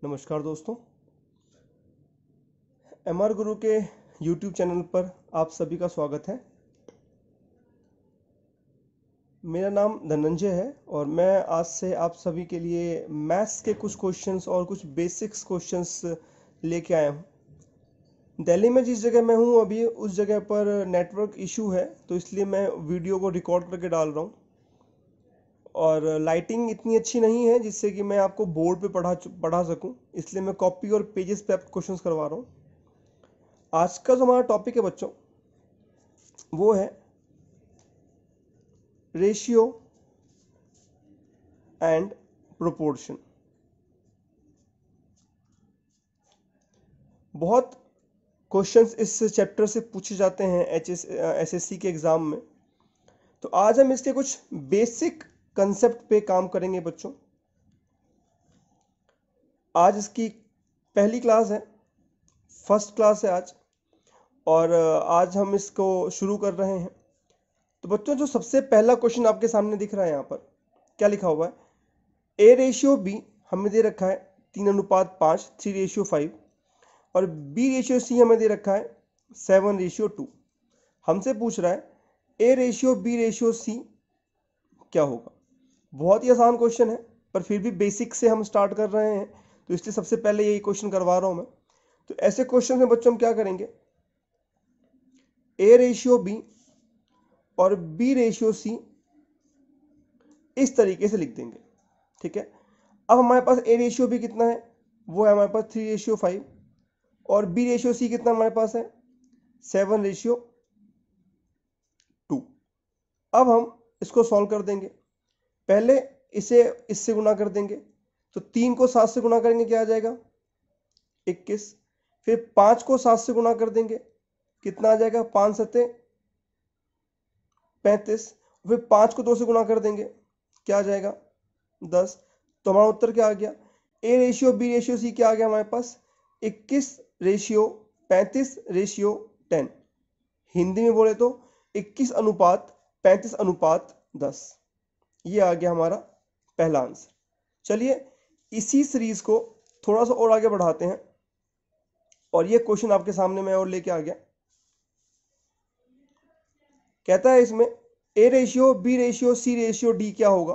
नमस्कार दोस्तों, एमआर गुरु के यूट्यूब चैनल पर आप सभी का स्वागत है। मेरा नाम धनंजय है और मैं आज से आप सभी के लिए मैथ्स के कुछ क्वेश्चंस और कुछ बेसिक्स क्वेश्चंस लेके आया हूँ। दिल्ली में जिस जगह मैं हूँ अभी उस जगह पर नेटवर्क इशू है, तो इसलिए मैं वीडियो को रिकॉर्ड करके डाल रहा हूँ और लाइटिंग इतनी अच्छी नहीं है जिससे कि मैं आपको बोर्ड पे पढ़ा सकूं, इसलिए मैं कॉपी और पेजेस पे आपको क्वेश्चंस करवा रहा हूँ। आज का जो हमारा टॉपिक है बच्चों, वो है रेशियो एंड प्रोपोर्शन। बहुत क्वेश्चंस इस चैप्टर से पूछे जाते हैं एसएससी के एग्जाम में, तो आज हम इसके कुछ बेसिक कंसेप्ट पे काम करेंगे बच्चों। आज इसकी पहली क्लास है, फर्स्ट क्लास है आज, और आज हम इसको शुरू कर रहे हैं। तो बच्चों, जो सबसे पहला क्वेश्चन आपके सामने दिख रहा है, यहाँ पर क्या लिखा हुआ है? ए रेशियो बी हमें दे रखा है 3:5, 3:5, और बी रेशियो सी हमें दे रखा है 7:2। हमसे पूछ रहा है A ratio B ratio C क्या होगा। बहुत ही आसान क्वेश्चन है, पर फिर भी बेसिक से हम स्टार्ट कर रहे हैं, तो इसलिए सबसे पहले यही क्वेश्चन करवा रहा हूं मैं। तो ऐसे क्वेश्चन में बच्चों हम क्या करेंगे, ए रेशियो बी और बी रेशियो सी इस तरीके से लिख देंगे। ठीक है, अब हमारे पास ए रेशियो बी कितना है, वो है हमारे पास 3:5, और बी रेशियो सी कितना हमारे पास है 7:2। अब हम इसको सॉल्व कर देंगे। पहले इसे इससे गुना कर देंगे, तो 3 को 7 से गुना करेंगे, क्या आ जाएगा 21। फिर 5 को 7 से गुना कर देंगे, कितना आ जाएगा 5 7 35। फिर 5 को 2 से गुना कर देंगे, क्या आ जाएगा 10। तो हमारा उत्तर क्या आ गया, A ratio B ratio C क्या आ गया हमारे पास 21:35:10। हिंदी में बोले तो 21:35:10। ये आ गया हमारा पहला आंसर। चलिए इसी सीरीज को थोड़ा सा और आगे बढ़ाते हैं, और ये क्वेश्चन आपके सामने मैं और लेके आ गया। कहता है इसमें A ratio B ratio C ratio D क्या होगा।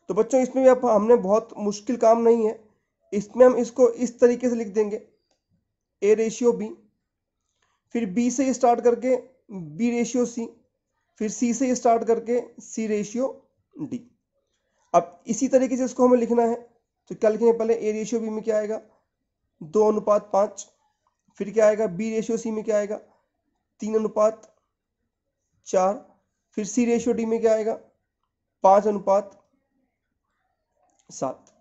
तो बच्चों, इसमें भी अब हमने बहुत मुश्किल काम नहीं है, इसमें हम इसको इस तरीके से लिख देंगे, ए रेशियो बी, फिर बी से स्टार्ट करके बी रेशियो सी, फिर सी से स्टार्ट करके सी रेशियो डी। अब इसी तरीके से इसको हमें लिखना है, तो क्या लिखेंगे, पहले ए रेशियो बी में क्या आएगा 2:5, फिर क्या आएगा बी रेशियो सी में क्या आएगा 3:4, फिर सी रेशियो डी में क्या आएगा 5:7।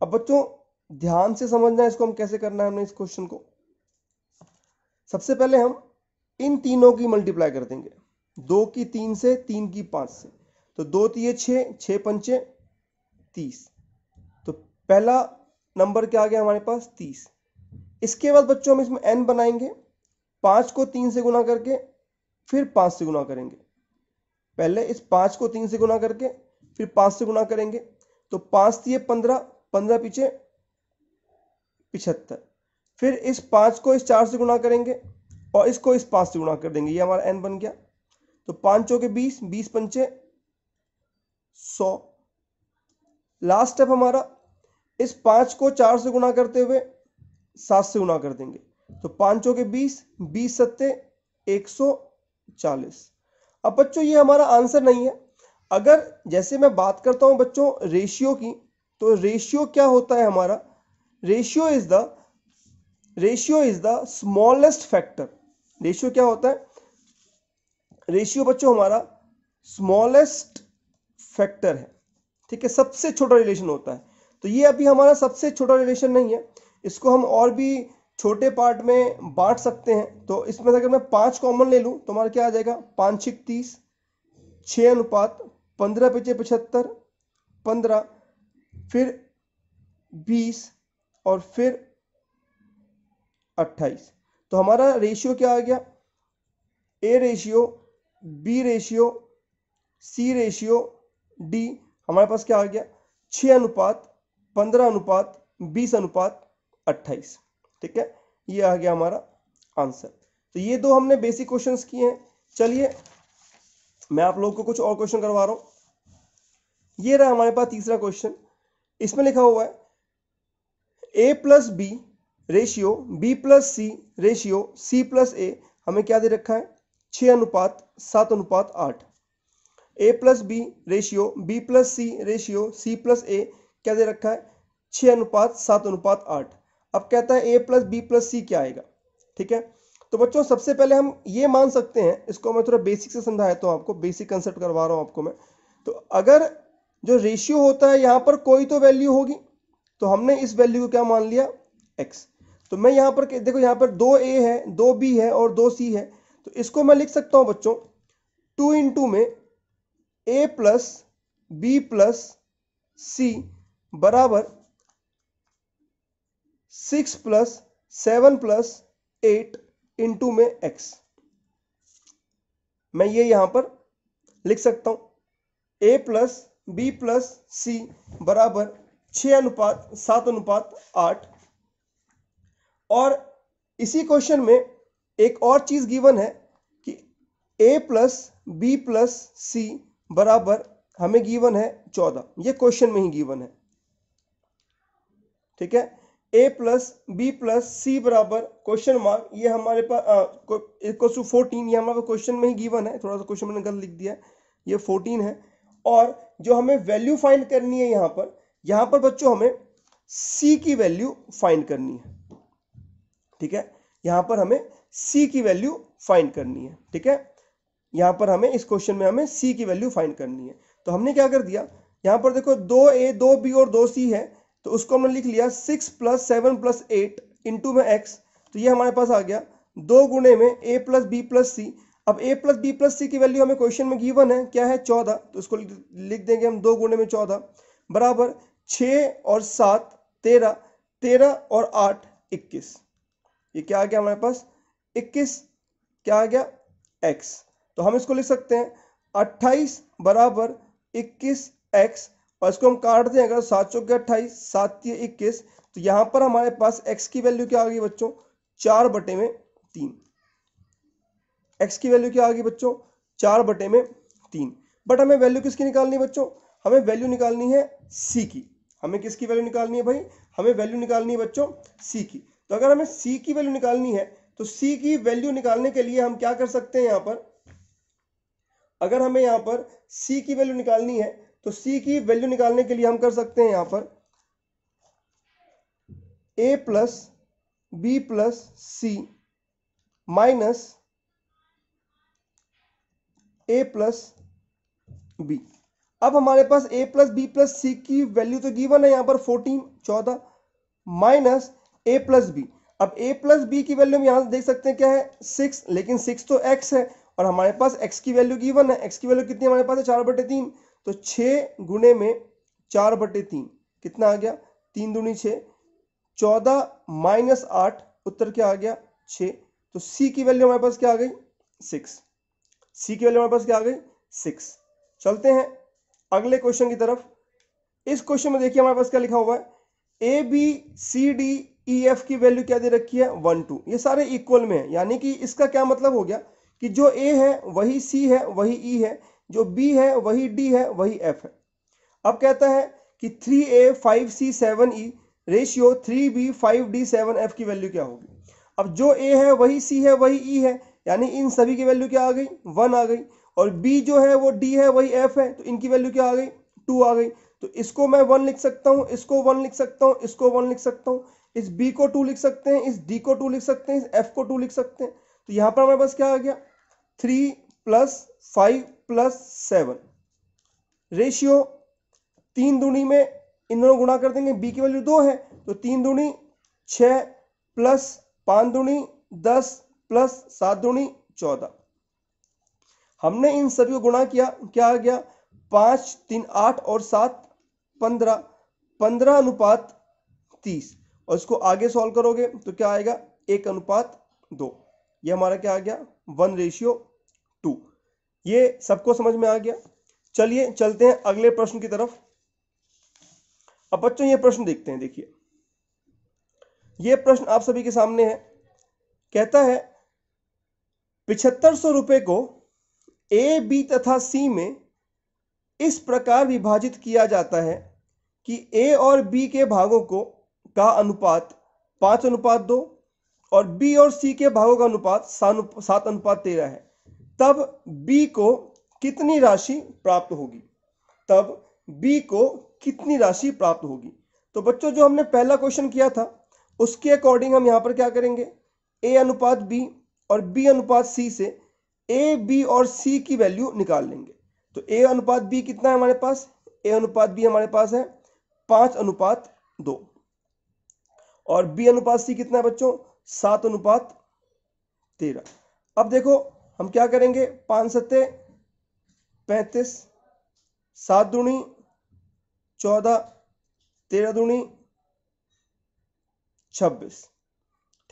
अब बच्चों ध्यान से समझना है इसको, हम कैसे करना है हमने इस क्वेश्चन को। सबसे पहले हम इन तीनों की मल्टीप्लाई कर देंगे, 2 की 3 से, 3 की 5 से। तो 2 3 6, 6 5 30। तो पहला नंबर क्या आ गया हमारे पास 30। इसके बाद बच्चों हम इसमें n बनाएंगे, 5 को 3 से गुना करके फिर 5 से गुना करेंगे। पहले इस 5 को 3 से गुना करके फिर 5 से गुना करेंगे, तो 5 3 15, 15 पीछे 75। फिर इस 5 को इस 4 से गुना करेंगे और इसको इस 5 से गुना कर देंगे, ये हमारा n बन गया। तो 5 चौके 20, 20 पंचे 100। लास्ट स्टेप हमारा, इस 5 को 4 से गुना करते हुए 7 से गुना कर देंगे, तो 5 चौके 20, 20 सत्ते 140। अब बच्चों ये हमारा आंसर नहीं है। अगर जैसे मैं बात करता हूं बच्चों रेशियो की, तो रेशियो क्या होता है हमारा, ratio is the smallest factor. Ratio क्या होता है, रेशियो बच्चों हमारा स्मॉलेस्ट फैक्टर है। ठीक है, सबसे छोटा रिलेशन होता है। तो ये अभी हमारा सबसे छोटा रिलेशन नहीं है, इसको हम और भी छोटे पार्ट में बांट सकते हैं। तो इसमें अगर मैं 5 कॉमन ले लूं तो हमारा क्या आ जाएगा 5 6 30, 6:15 पीछे 75, 15, फिर 20 और फिर 28। तो हमारा रेशियो क्या आ गया, A ratio B ratio C ratio D हमारे पास क्या आ गया 6:15:10 20:28। ठीक है, ये आ गया हमारा आंसर। तो ये दो हमने बेसिक क्वेश्चंस किए हैं। चलिए मैं आप लोगों को कुछ और क्वेश्चन करवा रहा हूं। ये रहा हमारे पास तीसरा क्वेश्चन। इसमें लिखा हुआ है A+B ratio B+C ratio C+A हमें क्या दे रखा है 6:7:8। A+B ratio B+C ratio C+A क्या दे रखा है 6:7:8। अब कहता है A+B+C क्या आएगा। ठीक है, तो बच्चों सबसे पहले हम ये मान सकते हैं, इसको मैं थोड़ा बेसिक से समझाया तो आपको, बेसिक कंसेप्ट करवा रहा हूं आपको मैं। तो अगर जो रेशियो होता है यहां पर कोई तो वैल्यू होगी, तो हमने इस वैल्यू को क्या मान लिया x। तो मैं यहां पर देखो, यहां पर 2a है, 2b है और 2c है। तो इसको मैं लिख सकता हूं बच्चों 2 इंटू में A+B+C बराबर 6+7+8 इंटू में x। मैं ये यहां पर लिख सकता हूं A+B+C बराबर 6:7:8। और इसी क्वेश्चन में एक और चीज गिवन है कि A+B+C बराबर हमें गिवन है 14। ये क्वेश्चन में ही गिवन है। ठीक है, A+B+C बराबर क्वेश्चन मार्क, ये हमारे पास इक्वल टू 14, ये हमारे क्वेश्चन में ही गिवन है। थोड़ा सा क्वेश्चन मैंने गलत लिख दिया है, ये 14 है। और जो हमें वैल्यू फाइंड करनी है यहां पर बच्चों हमें C की वैल्यू फाइंड करनी है। ठीक है, यहां पर हमें C की वैल्यू फाइंड करनी है। ठीक है, यहां पर हमें इस क्वेश्चन में हमें C की वैल्यू फाइंड करनी है। तो हमने क्या कर दिया, यहां पर देखो 2a 2b और 2c है, तो उसको हमने लिख लिया 6+7+8 इंटू में x। तो ये हमारे पास आ गया 2 गुणे में A+B+C। अब A+B+C की वैल्यू हमें क्वेश्चन में गिवन है क्या है 14, तो उसको लिख देंगे हम 2 गुणे में 14 बराबर 6 और 7 13, 13 और 8 21। ये क्या आ गया हमारे पास 21, क्या आ गया x। तो हम इसको लिख सकते हैं 28 बराबर 21x, और इसको हम काट दें अगर 7 चौके 28 7 ये 21। तो यहां पर हमारे पास x की वैल्यू क्या आ गई बच्चों 4/3। x की वैल्यू क्या आ गई बच्चों 4/3। बट हमें वैल्यू किसकी निकालनी है बच्चों, हमें वैल्यू निकालनी है c की। हमें किसकी वैल्यू निकालनी है भाई, हमें वैल्यू निकालनी है बच्चों c की। तो अगर हमें c की वैल्यू निकालनी है तो c की वैल्यू निकालने के लिए हम क्या कर सकते हैं यहां पर, अगर हमें यहां पर c की वैल्यू निकालनी है तो c की वैल्यू निकालने के लिए हम कर सकते हैं यहां पर A+B+C माइनस A+B। अब हमारे पास A+B+C की वैल्यू तो गिवन है यहां पर 14 माइनस A+B। अब A+B की वैल्यू हम यहां से देख सकते हैं क्या है 6, लेकिन 6 तो x है और हमारे पास x की वैल्यू गिवन है। x की वैल्यू कितनी हमारे पास है 4/3। तो 6 गुणे में 4/3 कितना आ गया 3 दूनी 6, 14 माइनस 8 उत्तर क्या आ गया 6। तो C की वैल्यू हमारे पास क्या आ गई 6। C की वैल्यू हमारे पास क्या आ गई 6। चलते हैं अगले क्वेश्चन की तरफ। इस क्वेश्चन में देखिए हमारे पास क्या लिखा हुआ है ABCDEF की वैल्यू क्या दे रखी है 1 2। ये सारे इक्वल में है, यानी कि इसका क्या मतलब हो गया कि जो A है वही C है वही E है, जो B है वही D है वही F है। अब कहता है कि 3A 5C 7E ratio 3B 5D 7F की वैल्यू क्या होगी। अब जो A है वही C है वही E है, यानी इन सभी की वैल्यू क्या आ गई 1 आ गई, और B जो है वो D है वही F है, तो इनकी वैल्यू क्या आ गई 2 आ गई। तो इसको मैं 1 लिख सकता हूं, इसको 1 लिख सकता हूं, इसको 1 लिख सकता हूं, इस B को 2 लिख सकते हैं, इस D को 2 लिख सकते हैं, इस F को 2 लिख सकते हैं। तो यहां पर हमारे पास क्या आ गया 3 + 5 + 7 रेशियो 3 दूनी में इन दोनों गुणा कर देंगे, B की वैल्यू 2 है तो 3 दूनी 6 + 5 दूनी 10 + 7 दूनी 14। हमने इन सभी को गुणा किया, क्या आ गया 5 3 8 और 7 15, 15:30। और इसको आगे सॉल्व करोगे तो क्या आएगा 1:2। ये हमारा क्या आ गया 1:2। ये सबको समझ में आ गया। चलिए चलते हैं अगले प्रश्न की तरफ। अब बच्चों ये प्रश्न देखते हैं। देखिए ये प्रश्न आप सभी के सामने है। कहता है 7500 रुपए को ए, बी तथा सी में इस प्रकार विभाजित किया जाता है कि ए और बी के भागों को का अनुपात 5:2 और बी और सी के भागों का अनुपात 7:13 है। तब बी को कितनी राशि प्राप्त होगी? तब बी को कितनी राशि प्राप्त होगी? तो बच्चों, जो हमने पहला क्वेश्चन किया था उसके अकॉर्डिंग हम यहां पर क्या करेंगे, ए अनुपात बी और बी अनुपात सी से ए, बी और सी की वैल्यू निकाल लेंगे। तो ए अनुपात बी कितना है हमारे पास? ए अनुपात बी हमारे पास है 5:2 और बी अनुपात सी कितना है बच्चों? 7:13। अब देखो हम क्या करेंगे, 5 सत्ते 35, 7 दूनी 14, 13 दूनी 26।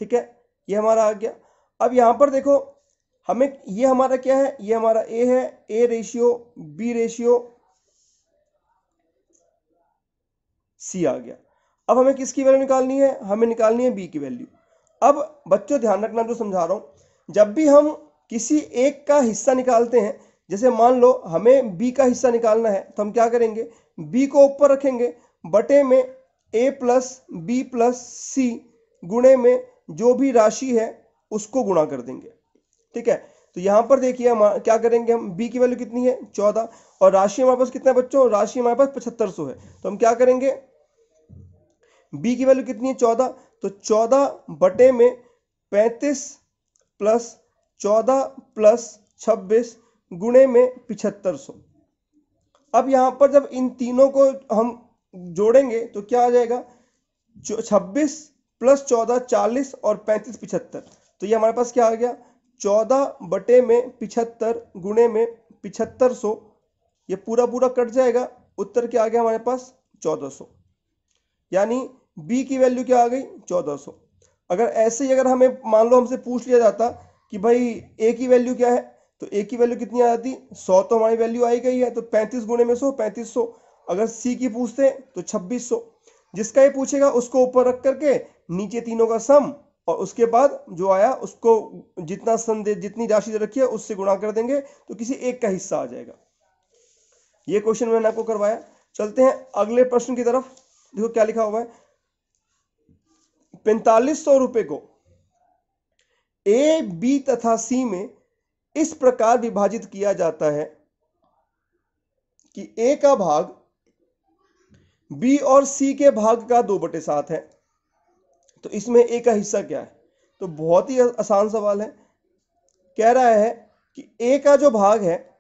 ठीक है, ये हमारा आ गया। अब यहां पर देखो हमें, ये हमारा क्या है, ये हमारा ए है, A ratio B ratio C आ गया। अब हमें किसकी वैल्यू निकालनी है? हमें निकालनी है बी की वैल्यू। अब बच्चों ध्यान रखना, जो समझा रहा हूं, जब भी हम किसी एक का हिस्सा निकालते हैं, जैसे मान लो हमें बी का हिस्सा निकालना है, तो हम क्या करेंगे, बी को ऊपर रखेंगे, बटे में ए प्लस बी प्लस सी गुणे में जो भी राशि है उसको गुणा कर देंगे। ठीक है, तो यहां पर देखिए हम क्या करेंगे, हम बी की वैल्यू कितनी है 14 और राशि हमारे पास कितना है बच्चों? राशि हमारे पास 7500 है। तो हम क्या करेंगे, बी की वैल्यू कितनी है 14, तो 14 बटे में 35 प्लस 14 प्लस 26 गुणे में 7500। अब यहां पर जब इन तीनों को हम जोड़ेंगे तो क्या आ जाएगा, 26 प्लस 14 40 और 35 75। तो ये हमारे पास क्या आ गया, 14 बटे में 75 गुणे में 7500। ये पूरा पूरा कट जाएगा, उत्तर क्या आ गया हमारे पास 1400। यानी बी की वैल्यू क्या आ गई 1400। अगर ऐसे ही अगर हमें मान लो हमसे पूछ लिया जाता कि भाई ए की वैल्यू क्या है, तो ए की वैल्यू कितनी आ जाती, 100 तो हमारी वैल्यू आई गई है, तो 35 गुणे में 100 3500। अगर सी की पूछते तो 2600। जिसका ये पूछेगा उसको ऊपर रख करके नीचे तीनों का सम और उसके बाद जो आया उसको जितना सम दे, जितनी राशि रखी है उससे गुणा कर देंगे, तो किसी एक का हिस्सा आ जाएगा। ये क्वेश्चन मैंने आपको करवाया। चलते हैं अगले प्रश्न की तरफ। देखो क्या लिखा हुआ है, 4500 रुपए को ए, बी तथा सी में इस प्रकार विभाजित किया जाता है कि ए का भाग बी और सी के भाग का 2/7 है। तो इसमें ए का हिस्सा क्या है? तो बहुत ही आसान सवाल है। कह रहा है कि ए का जो भाग है,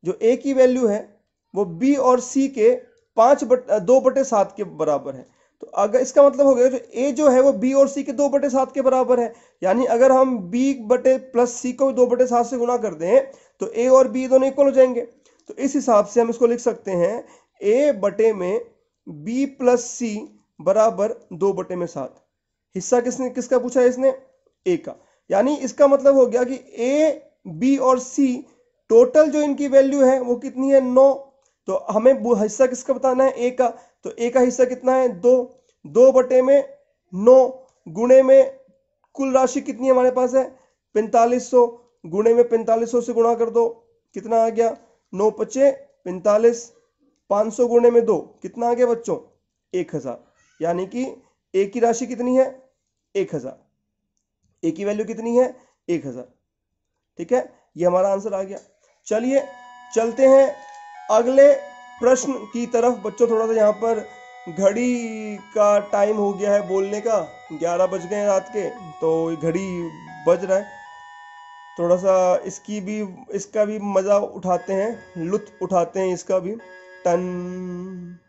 जो ए की वैल्यू है वो बी और सी के 2/7 के बराबर है। तो अगर इसका मतलब हो गया, जो ए जो है वो बी और सी के 2/7 के बराबर है। यानी अगर हम बी बटे प्लस सी को 2/7 से गुणा कर दें तो ए और बी दोनों इक्वल हो जाएंगे। तो इस हिसाब से हम इसको लिख सकते हैं ए बटे में बी प्लस सी बराबर 2/7। हिस्सा किसका पूछा है इसने? ए का। यानी इसका मतलब हो गया कि ए, बी और सी टोटल जो इनकी वैल्यू है वो कितनी है 9। तो हमें हिस्सा किसका बताना है? ए का। तो ए का हिस्सा कितना है 2, 2/9 गुणे में कुल राशि कितनी हमारे पास है 4500, गुणे में 4500 से गुणा कर दो, कितना आ गया 9 पचे 45, 500 गुणे में 2 कितना आ गया बच्चों 1000। यानी कि ए की राशि कितनी है 1000, ए की वैल्यू कितनी है 1000। ठीक है, ये हमारा आंसर आ गया। चलिए चलते हैं अगले प्रश्न की तरफ। बच्चों थोड़ा सा यहाँ पर घड़ी का टाइम हो गया है बोलने का, 11 बज गए रात के, तो घड़ी बज रहा है। थोड़ा सा इसका भी मजा उठाते हैं, लुत्फ उठाते हैं इसका भी। टन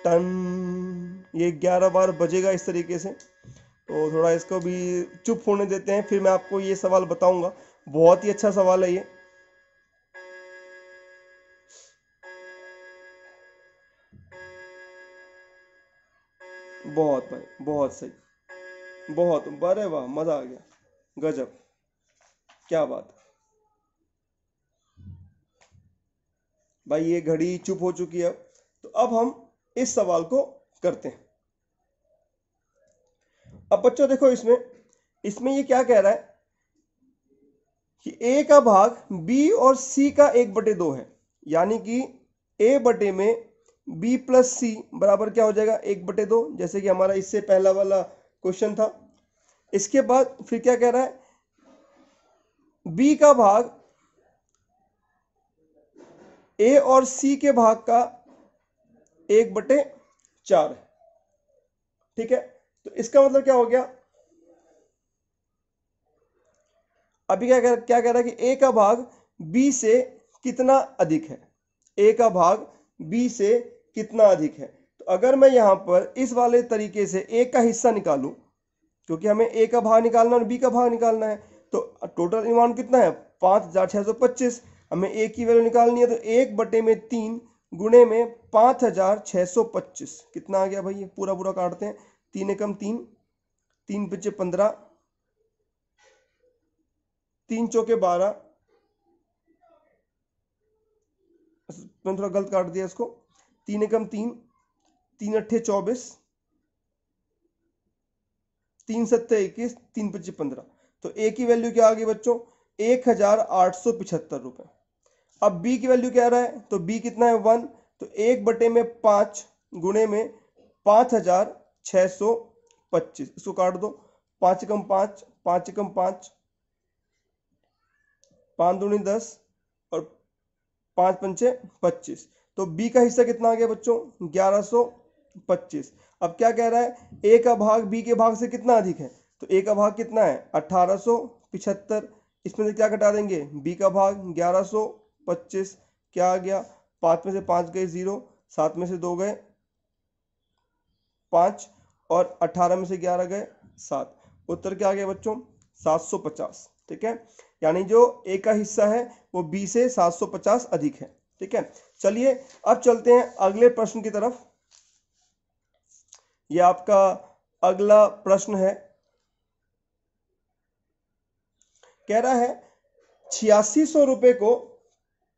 टन ये 11 बार बजेगा इस तरीके से, तो थोड़ा इसको भी चुप होने देते हैं, फिर मैं आपको ये सवाल बताऊंगा। बहुत ही अच्छा सवाल है ये। बहुत भाई, बहुत सही, बहुत, अरे वाह, मजा आ गया, गजब, क्या बात। भाई ये घड़ी चुप हो चुकी है, तो अब हम इस सवाल को करते हैं। अब बच्चों देखो इसमें इसमें ये क्या कह रहा है कि a का भाग b और c का 1/2 है, यानी कि a बटे में b प्लस सी बराबर क्या हो जाएगा 1/2, जैसे कि हमारा इससे पहला वाला क्वेश्चन था। इसके बाद फिर क्या कह रहा है, b का भाग a और c के भाग का 1/4 है। ठीक है, तो इसका मतलब क्या हो गया, अभी क्या कह रहा है कि a का भाग b से कितना अधिक है, a का भाग b से कितना अधिक है। तो अगर मैं यहां पर इस वाले तरीके से a का हिस्सा निकालूं, क्योंकि हमें a का भाग निकालना और b का भाग निकालना है, तो टोटल अमाउंट कितना है 5625, हमें a की वैल्यू निकालनी है, तो 1/3 गुणे में 5625 कितना आ गया भाई, ये पूरा पूरा काटते हैं, 3 एकम 3, 3 पीछे 15, 3 चौके 12, मैंने थोड़ा गलत काट दिया इसको, 3 एकम 3, 3 अट्ठे 24, 3 सत्ते 21, 3 पच्चीस 15, तो ए की वैल्यू क्या आ गई बच्चों 1875 रुपए। अब बी की वैल्यू क्या आ रहा है, तो बी कितना है 1, तो 1/5 गुणे में 5625, इसको काट दो, 5 एकम 5, 5 एकम 5, 5 दूनी 10 और 5 पंचे 25, तो बी का हिस्सा कितना आ गया बच्चों 1125। अब क्या कह रहा है, ए का भाग बी के भाग से कितना अधिक है, तो ए का भाग कितना है 1875, इसमें से क्या घटा देंगे, बी का भाग 1125, क्या आ गया 5 में से 5 गए 0, 7 में से 2 गए 5 और 18 में से 11 गए 7, उत्तर क्या आ गया बच्चों 750। ठीक है, यानी जो ए का हिस्सा है वो बी से 750 अधिक है। ठीक है, चलिए अब चलते हैं अगले प्रश्न की तरफ। यह आपका अगला प्रश्न है, कह रहा है 8600 रुपए को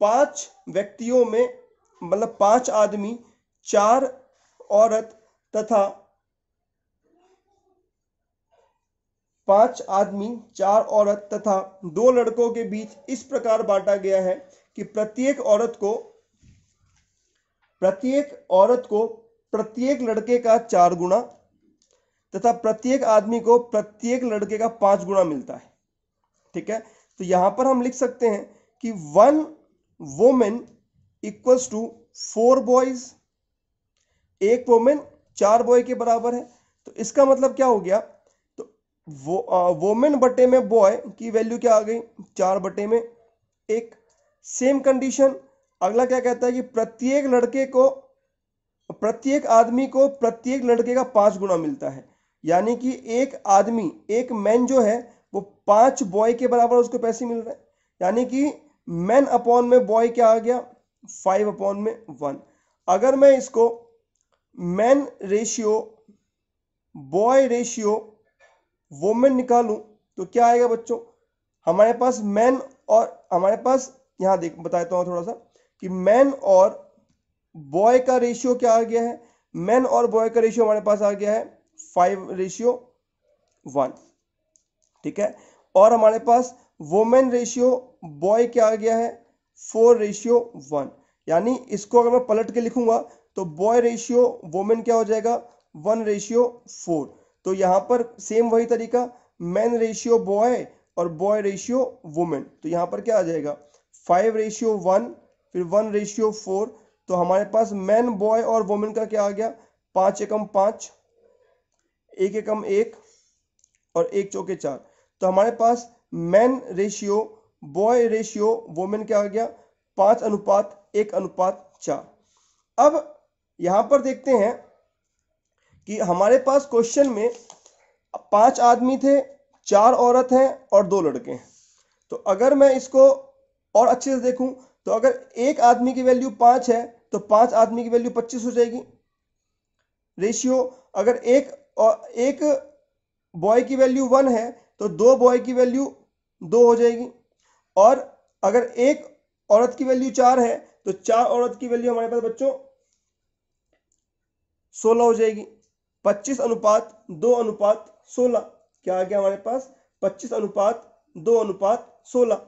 5 व्यक्तियों में, मतलब 5 आदमी 4 औरत तथा 5 आदमी 4 औरत तथा 2 लड़कों के बीच इस प्रकार बांटा गया है कि प्रत्येक औरत को प्रत्येक लड़के का 4 गुना तथा प्रत्येक आदमी को प्रत्येक लड़के का 5 गुना मिलता है। ठीक है, तो यहां पर हम लिख सकते हैं कि 1 वोमेन इक्वल्स टू 4 बॉयज, एक वोमेन 4 बॉय के बराबर है। तो इसका मतलब क्या हो गया, तो वोमेन बटे में बॉय की वैल्यू क्या आ गई 4/1। सेम कंडीशन अगला क्या कहता है कि प्रत्येक आदमी को प्रत्येक लड़के का 5 गुना मिलता है, यानी कि एक आदमी, एक मैन जो है वो 5 बॉय के बराबर उसको पैसे मिल रहे हैं, यानी कि मैन अपॉन में बॉय क्या आ गया 5/1। अगर मैं इसको man ratio boy ratio women निकालूं तो क्या आएगा बच्चों, हमारे पास मैन और हमारे पास यहां बताता हूं थोड़ा सा कि मैन और बॉय का रेशियो क्या आ गया है, मैन और बॉय का रेशियो हमारे पास आ गया है 5:1। ठीक है, और हमारे पास वोमेन रेशियो बॉय क्या आ गया है 4:1, यानी इसको अगर मैं पलट के लिखूंगा तो बॉय रेशियो वोमेन क्या हो जाएगा 1:4। तो यहां पर सेम वही तरीका, मैन रेशियो बॉय और बॉय रेशियो वुमेन, तो यहां पर क्या आ जाएगा 5:1 फिर 1:4। तो हमारे पास मैन बॉय और वुमेन का क्या आ गया 5 एकम 5, 1 एकम 1 और 1 चौके 4। तो हमारे पास man ratio boy ratio women क्या आ गया 5:1:4। अब यहां पर देखते हैं कि हमारे पास क्वेश्चन में 5 आदमी थे, 4 औरत हैं और 2 लड़के हैं। तो अगर मैं इसको और अच्छे से देखूं तो अगर एक आदमी की वैल्यू 5 है तो 5 आदमी की वैल्यू 25 हो जाएगी रेशियो। अगर एक बॉय की वैल्यू 1 है तो 2 बॉय की वैल्यू 2 हो जाएगी, और अगर एक औरत की वैल्यू 4 है तो 4 औरत की वैल्यू हमारे पास बच्चों 16 हो जाएगी। 25:2:16। क्या आ गया हमारे पास? 25:2:16।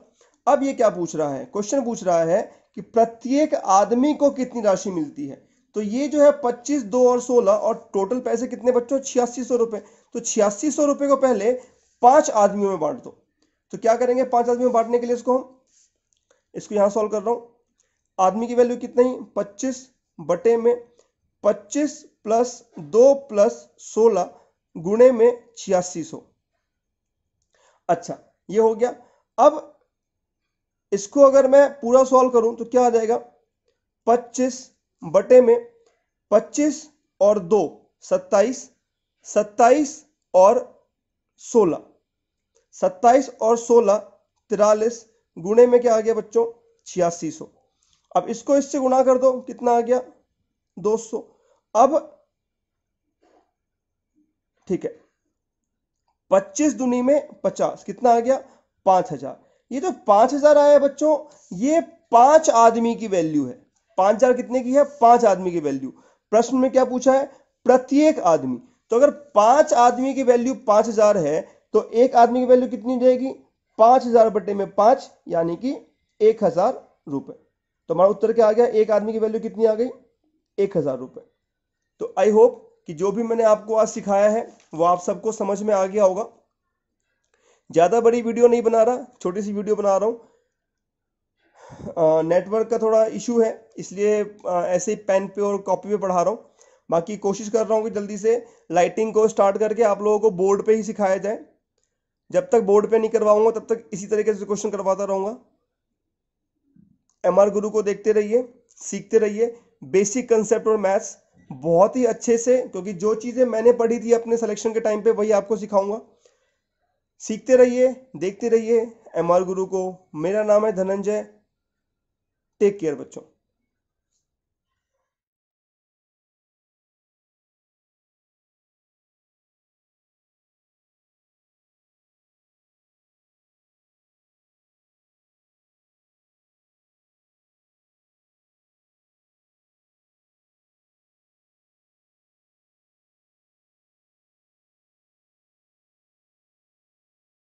अब ये क्या पूछ रहा है? क्वेश्चन पूछ रहा है कि प्रत्येक आदमी को कितनी राशि मिलती है। तो ये जो है 25, 2 और 16 और टोटल पैसे कितने बच्चों? 8600 रुपए। तो 8600 रुपए को पहले 5 आदमियों में बांट दो। तो क्या करेंगे 5 आदमियों में बांटने के लिए? इसको यहां सॉल्व कर रहा हूं। आदमी की वैल्यू कितनी? 25 बटे में 25 प्लस 2 प्लस 16 गुणे में 8600। अच्छा, ये हो गया। अब इसको अगर मैं पूरा सॉल्व करूं तो क्या आ जाएगा? 25 बटे में 25 और 2 27, 27 और 16, 27 और 16 43 गुणे में क्या आ गया बच्चों? 8600। अब इसको इससे गुणा कर दो, कितना आ गया? 200। अब ठीक है, 25 दूनी में 50, कितना आ गया? 5000। ये जो 5000 आया बच्चों, ये 5 आदमी की वैल्यू है। 5000 कितने की है? 5 आदमी की वैल्यू। प्रश्न में क्या पूछा है? प्रत्येक आदमी। तो अगर 5 आदमी की वैल्यू 5000 है तो एक आदमी की वैल्यू कितनी जाएगी? 5000 बटे में 5 यानी कि 1000 रुपए। तो हमारा उत्तर क्या आ गया? एक आदमी की वैल्यू कितनी आ गई? 1000 रुपए। तो आई होप कि जो भी मैंने आपको आज सिखाया है वो आप सबको समझ में आ गया होगा। ज्यादा बड़ी वीडियो नहीं बना रहा, छोटी सी वीडियो बना रहा हूं। नेटवर्क का थोड़ा इशू है, इसलिए ऐसे ही पेन पे और कॉपी पे पढ़ा रहा हूं। बाकी कोशिश कर रहा हूं कि जल्दी से लाइटिंग को स्टार्ट करके आप लोगों को बोर्ड पे ही सिखाया जाए। जब तक बोर्ड पे नहीं करवाऊंगा तब तक इसी तरीके से क्वेश्चन करवाता रहूंगा। एमआर गुरु को देखते रहिए, सीखते रहिए बेसिक कंसेप्ट और मैथ्स बहुत ही अच्छे से, क्योंकि जो चीजें मैंने पढ़ी थी अपने सिलेक्शन के टाइम पे वही आपको सिखाऊंगा। सीखते रहिए, देखते रहिए एमआर गुरु को। मेरा नाम है धनंजय। टेक केयर बच्चों।